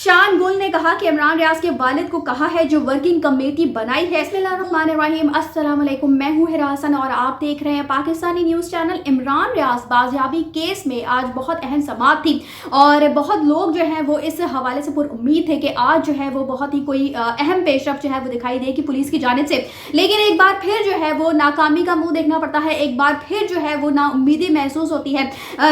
شان گل نے کہا کہ عمران ریاض کے والد کو کہا ہے جو ورکنگ کمیٹی بنائی ہے۔ بسم اللہ الرحمن الرحیم، السلام علیکم، میں ہوں ہرا حسن اور آپ دیکھ رہے ہیں پاکستانی نیوز چینل۔ عمران ریاض بازیابی کیس میں آج بہت اہم سماعت تھی اور بہت لوگ جو ہیں وہ اس حوالے سے پر امید تھے کہ آج جو ہے وہ بہت ہی کوئی اہم پیش رفت جو ہے وہ دکھائی دے گی پولیس کی جانب سے، لیکن ایک بار پھر جو ہے وہ ناکامی کا منہ دیکھنا پڑتا ہے، ایک بار پھر جو ہے وہ نا امیدی محسوس ہوتی ہے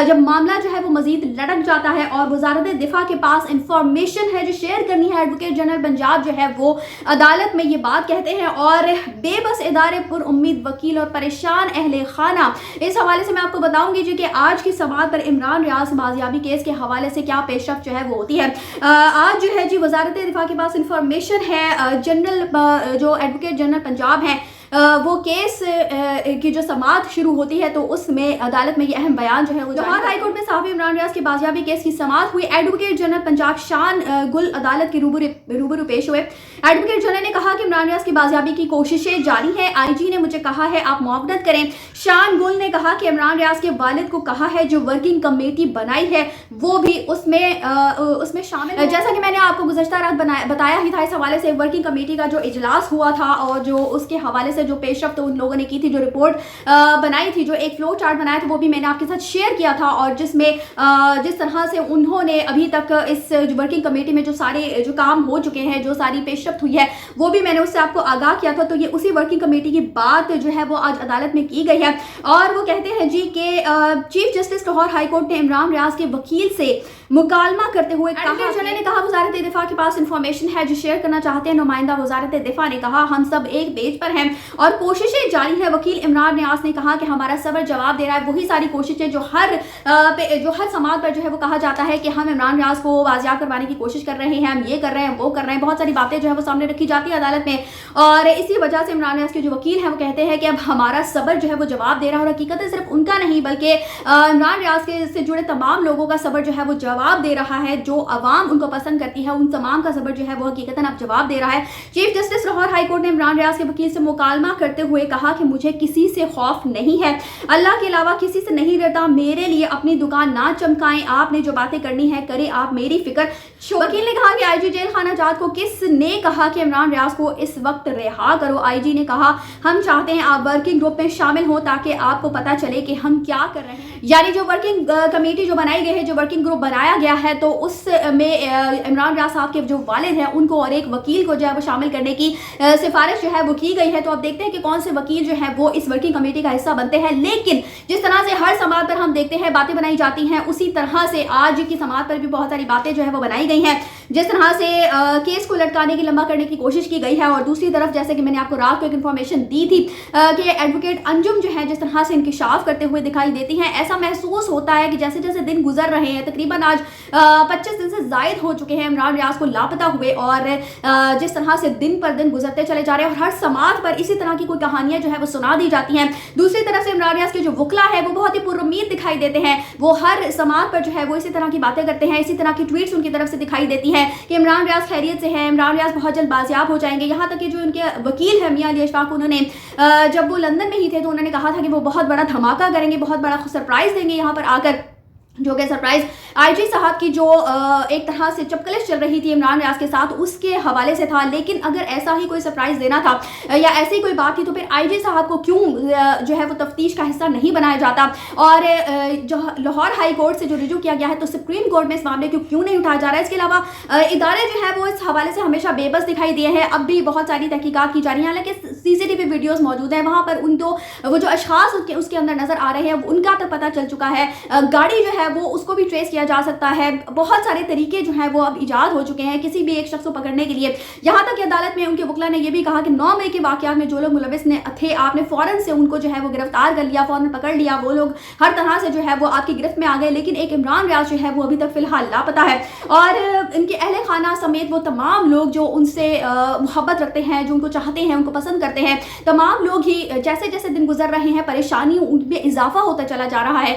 جب معاملہ جو ہے وہ مزید لڑک جاتا ہے اور وزارت دفاع کے پاس انفارمیشن ہے جو شیئر کرنی ہے۔ ایڈوکیٹ جنرل پنجاب جو ہے وہ عدالت میں یہ بات کہتے ہیں اور بے بس ادارے پر امید وکیل اور پریشان اہل خانہ، اس حوالے سے میں آپ کو بتاؤں گی جو کہ آج کی سماعت پر عمران ریاض بازیابی کیس کے حوالے سے کیا پیش رفت جو ہے وہ ہوتی ہے۔ آج جو ہے جی وزارت دفاع کے پاس انفارمیشن ہے، جنرل جو ایڈوکیٹ جنرل پنجاب ہیں وہ کیس کی جو سماعت شروع ہوتی ہے تو اس میں عدالت میں یہ اہم بیان جو ہے وہ لاہور ہائی کورٹ میں صحافی عمران ریاض کے بازیابی کیس کی سماعت ہوئی۔ ایڈوکیٹ جنرل پنجاب شان گل عدالت کے روبرو پیش ہوئے۔ ایڈوکیٹ جنرل نے کہا کہ عمران ریاض کی بازیابی کی کوششیں جاری ہیں، آئی جی نے مجھے کہا ہے آپ معاونت کریں۔ شان گل نے کہا کہ عمران ریاض کے والد کو کہا ہے جو ورکنگ کمیٹی بنائی ہے وہ بھی اس میں شامل ہے۔ جیسا کہ میں نے آپ کو گزشتہ رات بتایا ہی تھا، اس حوالے سے ورکنگ کمیٹی کا جو اجلاس ہوا تھا اور جو اس کے حوالے سے جو پیش رفت ان لوگوں نے کی تھی، جو رپورٹ بنائی تھی، جو ایک فلو چارٹ بنایا تھا، وہ بھی میں نے آپ کے ساتھ شیئر کیا تھا اور جس میں جس طرح سے انہوں نے ابھی تک اس ورکنگ کمیٹی میں جو سارے جو کام ہو چکے ہیں، جو ساری پیش رفت ہوئی ہے، وہ بھی میں نے اس سے آپ کو آگاہ کیا تھا۔ تو یہ اسی ورکنگ کمیٹی کی بات جو ہے وہ آج عدالت میں کی گئی ہے اور وہ کہتے ہیں جی کہ chief justice Lahore high court نے عمران ریاض کے وکیل سے مکالمہ کرتے ہوئے ایڈوکیٹ جنرل نے کہا وزارت دفاع کے پاس انفارمیشن ہے جو شیئر کرنا چاہتے ہیں۔ نمائندہ وزارت دفاع نے کہا ہم سب ایک پیج پر ہیں اور کوششیں جاری ہیں۔ وکیل عمران ریاض نے کہا کہ ہمارا صبر جواب دے رہا ہے، وہی ساری کوششیں جو ہر سماعت پر جو ہے وہ کہا جاتا ہے کہ ہم عمران ریاض کو بازیاب کروانے کی کوشش کر رہے ہیں، ہم یہ کر رہے ہیں، وہ کر رہے ہیں، بہت ساری باتیں جو ہے وہ سامنے رکھی جاتی ہے عدالت میں اور اسی وجہ سے عمران ریاض کے جو وکیل ہیں وہ کہتے ہیں کہ اب ہمارا صبر جو ہے وہ جواب دے رہا ہے اور حقیقت صرف ان کا نہیں بلکہ عمران ریاض سے جڑے تمام لوگوں کا صبر جو ہے وہ جواب دے رہا ہے، جو عوام ان کو پسند کرتی ہے ان تمام کا صبر جو ہے وہ حقیقتاً اب جواب دے رہا ہے۔ Chief justice Lahore high court نے عمران ریاض کے وکیل سے مکالمہ کرتے ہوئے کہا کہ مجھے کسی سے خوف نہیں ہے، اللہ کے علاوہ کسی سے نہیں ڈرتا، میرے لیے اپنی دکان نہ چمکائیں، آپ نے جو باتیں کرنی ہے کریں، آپ میری فکر وکیل نے کہا کہ آئی جی جیل خانہ جات کو کس نے کہا کہ عمران ریاض کو اس وقت رہا کرو؟ آئی جی نے کہا ہم چاہتے ہیں آپ ورکنگ گروپ میں شامل ہوں تاکہ آپ کو پتا چلے کہ ہم کیا کر رہے ہیں۔ یعنی جو ورکنگ کمیٹی جو بنائی گئی ہے، جو ورکنگ گروپ بنایا گیا ہے تو اس میں عمران ریاض صاحب کے جو والد ہیں ان کو اور ایک وکیل کو جو ہے وہ شامل کرنے کی سفارش جو ہے وہ کی گئی ہے۔ تو اب دیکھتے ہیں کہ کون سے وکیل جو ہے وہ اس ورکنگ کمیٹی کا حصہ بنتے ہیں، لیکن جس طرح سے ہر سماعت پر ہم دیکھتے ہیں باتیں بنائی جاتی ہیں، اسی طرح سے آج کی سماعت پر بھی بہت ساری باتیں جو ہے وہ بنائی گئی ہیں، جس طرح سے کیس کو لٹکانے کی لمبا کرنے کی کوشش کی گئی ہے اور دوسری طرف جیسے کہ میں نے آپ کو رات کو ایک انفارمیشن دی تھی کہ ایڈوکیٹ انجم جو ہے جس طرح سے انکشاف کرتے ہوئے دکھائی دیتی ہیں، ایسا محسوس ہوتا ہے کہ جیسے جیسے دن گزر رہے ہیں، تقریباً آج 25 دن سے زائد ہو چکے ہیں عمران ریاض کو لاپتہ ہوئے اور جس طرح سے دن پر دن گزرتے چلے جا رہے ہیں اور ہر سماعت پر اسی طرح کی کوئی کہانیاں جو ہے وہ سنا دی جاتی ہیں۔ دوسری طرف سے عمران ریاض کے جو وکلا ہے وہ بہت ہی پر امید دکھائی دیتے ہیں، وہ ہر سماعت پر جو ہے وہ اسی طرح کی باتیں کرتے ہیں، اسی طرح کی ٹویٹس ان کی طرف سے دکھائی دیتی ہیں کہ عمران ریاض خیریت سے ہے، عمران ریاض بہت جلد بازیاب ہو جائیں گے۔ یہاں تک کہ جو ان کے وکیل ہیں میاں علی اشفاق، انہوں نے جب وہ لندن میں ہی تھے تو انہوں نے کہا تھا کہ وہ بہت بڑا دھماکہ کریں گے، بہت بڑا سرپرائز دیں گے یہاں پر آ کر، جو کہ سرپرائز آئی جی صاحب کی جو ایک طرح سے چپکلش چل رہی تھی عمران ریاض کے ساتھ اس کے حوالے سے تھا، لیکن اگر ایسا ہی کوئی سرپرائز دینا تھا یا ایسی کوئی بات تھی تو پھر آئی جی صاحب کو کیوں جو ہے وہ تفتیش کا حصہ نہیں بنایا جاتا اور جو لاہور ہائی کورٹ سے جو رجوع کیا گیا ہے تو سپریم کورٹ میں اس معاملے کو کیوں نہیں اٹھایا جا رہا ہے؟ اس کے علاوہ ادارے جو ہے وہ اس حوالے سے ہمیشہ بے بس دکھائی دیے ہیں، اب بھی بہت ساری تحقیقات کی جا رہی ہیں، حالانکہ سی سی ٹی وی ویڈیوز موجود ہیں، وہاں پر وہ جو اشخاص اس کے اندر نظر آ رہے ہیں ان کا تو پتہ چل چکا ہے، گاڑی جو ہے وہ اس کو بھی ٹریس کیا جا سکتا ہے، بہت سارے طریقے جو ہیں وہ اب ایجاد ہو چکے ہیں کسی بھی ایک شخص کو پکڑنے کے لیے۔ یہاں تک کہ عدالت میں ان کے وکلا نے یہ بھی کہا کہ 9 مئی کے واقعات میں جو لوگ ملوث تھے آپ نے فوراً سے ان کو جو ہے وہ گرفتار کر لیا، فوراً پکڑ لیا، وہ لوگ ہر طرح سے جو ہے وہ آپ کی گرفت میں آ گئے، لیکن ایک عمران ریاض جو ہے وہ ابھی تک فی الحال لاپتہ ہے اور ان کے اہل خانہ سمیت وہ تمام لوگ جو ان سے محبت رکھتے ہیں، جو ان کو چاہتے ہیں، ان کو پسند کرتے ہیں، تمام لوگ ہی جیسے جیسے دن گزر رہے ہیں پریشانی ان میں اضافہ ہوتا چلا جا رہا ہے